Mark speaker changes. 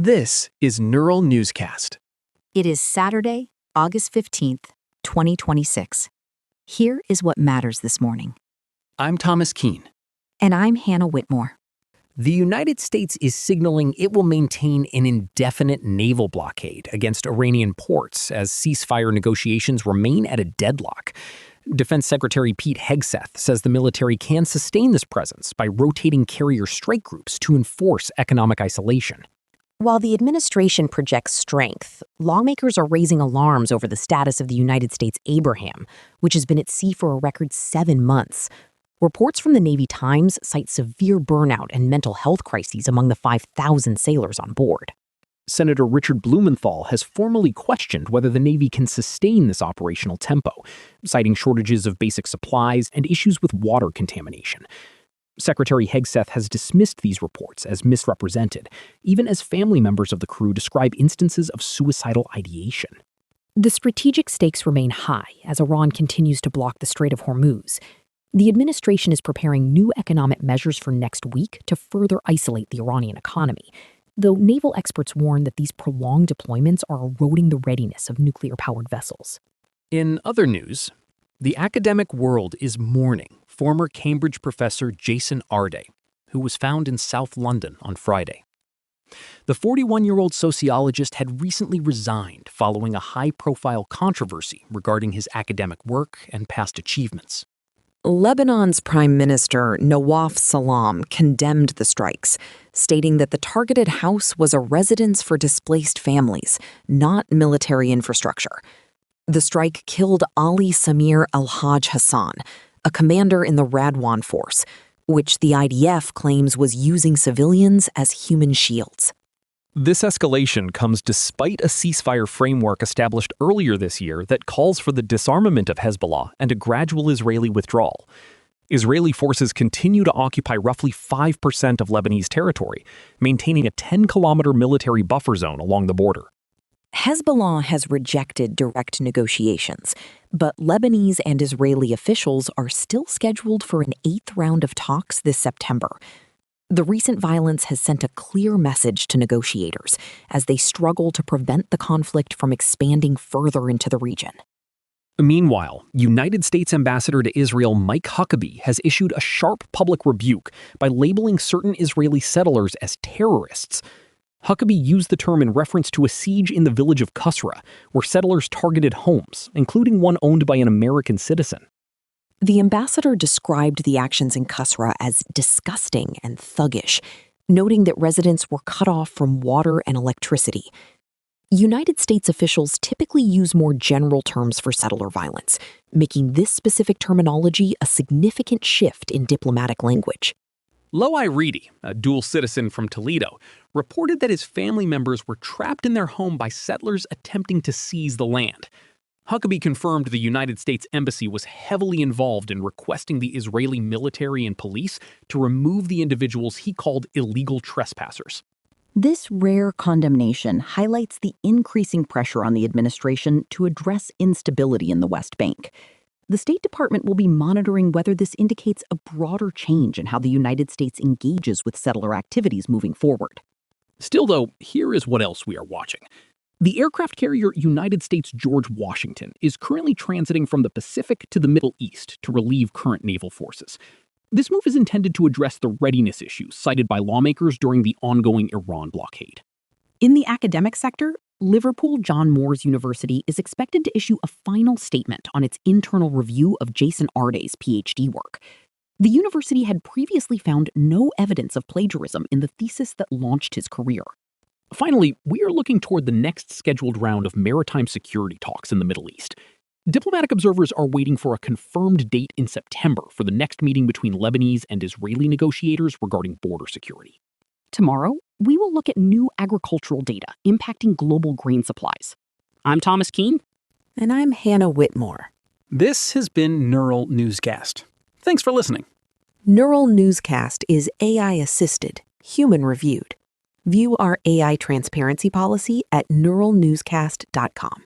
Speaker 1: This is Neural Newscast.
Speaker 2: It is Saturday, August 15th, 2026. Here is what matters this morning.
Speaker 1: I'm Thomas Keene.
Speaker 2: And I'm Hannah Whitmore.
Speaker 1: The United States is signaling it will maintain an indefinite naval blockade against Iranian ports as ceasefire negotiations remain at a deadlock. Defense Secretary Pete Hegseth says the military can sustain this presence by rotating carrier strike groups to enforce economic isolation.
Speaker 3: While the administration projects strength, lawmakers are raising alarms over the status of the United States Abraham, which has been at sea for a record 7 months. Reports from the Navy Times cite severe burnout and mental health crises among the 5,000 sailors on board.
Speaker 1: Senator Richard Blumenthal has formally questioned whether the Navy can sustain this operational tempo, citing shortages of basic supplies and issues with water contamination. Secretary Hegseth has dismissed these reports as misrepresented, even as family members of the crew describe instances of suicidal ideation.
Speaker 3: The strategic stakes remain high as Iran continues to block the Strait of Hormuz. The administration is preparing new economic measures for next week to further isolate the Iranian economy, though naval experts warn that these prolonged deployments are eroding the readiness of nuclear-powered vessels.
Speaker 1: In other news, the academic world is mourning former Cambridge professor Jason Arday, who was found in South London on Friday. The 41-year-old sociologist had recently resigned following a high-profile controversy regarding his academic work and past achievements.
Speaker 4: Lebanon's Prime Minister Nawaf Salam condemned the strikes, stating that the targeted house was a residence for displaced families, not military infrastructure. The strike killed Ali Samir al-Hajj Hassan, a commander in the Radwan force, which the IDF claims was using civilians as human shields.
Speaker 1: This escalation comes despite a ceasefire framework established earlier this year that calls for the disarmament of Hezbollah and a gradual Israeli withdrawal. Israeli forces continue to occupy roughly 5% of Lebanese territory, maintaining a 10-kilometer military buffer zone along the border.
Speaker 3: Hezbollah has rejected direct negotiations, but Lebanese and Israeli officials are still scheduled for an 8th round of talks this September. The recent violence has sent a clear message to negotiators as they struggle to prevent the conflict from expanding further into the region.
Speaker 1: Meanwhile, United States Ambassador to Israel Mike Huckabee has issued a sharp public rebuke by labeling certain Israeli settlers as terrorists. Huckabee used the term in reference to a siege in the village of Qusra, where settlers targeted homes, including one owned by an American citizen.
Speaker 3: The ambassador described the actions in Qusra as disgusting and thuggish, noting that residents were cut off from water and electricity. United States officials typically use more general terms for settler violence, making this specific terminology a significant shift in diplomatic language.
Speaker 1: Loai Reedy, a dual citizen from Toledo, reported that his family members were trapped in their home by settlers attempting to seize the land. Huckabee confirmed the United States Embassy was heavily involved in requesting the Israeli military and police to remove the individuals he called illegal trespassers.
Speaker 5: This rare condemnation highlights the increasing pressure on the administration to address instability in the West Bank. The State Department will be monitoring whether this indicates a broader change in how the United States engages with settler activities moving forward.
Speaker 1: Still, though, here is what else we are watching. The aircraft carrier United States George Washington is currently transiting from the Pacific to the Middle East to relieve current naval forces. This move is intended to address the readiness issues cited by lawmakers during the ongoing Iran blockade.
Speaker 3: In the academic sector, Liverpool John Moores University is expected to issue a final statement on its internal review of Jason Arday's PhD work. The university had previously found no evidence of plagiarism in the thesis that launched his career.
Speaker 1: Finally, we are looking toward the next scheduled round of maritime security talks in the Middle East. Diplomatic observers are waiting for a confirmed date in September for the next meeting between Lebanese and Israeli negotiators regarding border security.
Speaker 3: Tomorrow, we will look at new agricultural data impacting global grain supplies. I'm Thomas Keene.
Speaker 2: And I'm Hannah Whitmore.
Speaker 1: This has been Neural Newscast. Thanks for listening.
Speaker 2: Neural Newscast is AI-assisted, human-reviewed. View our AI transparency policy at neuralnewscast.com.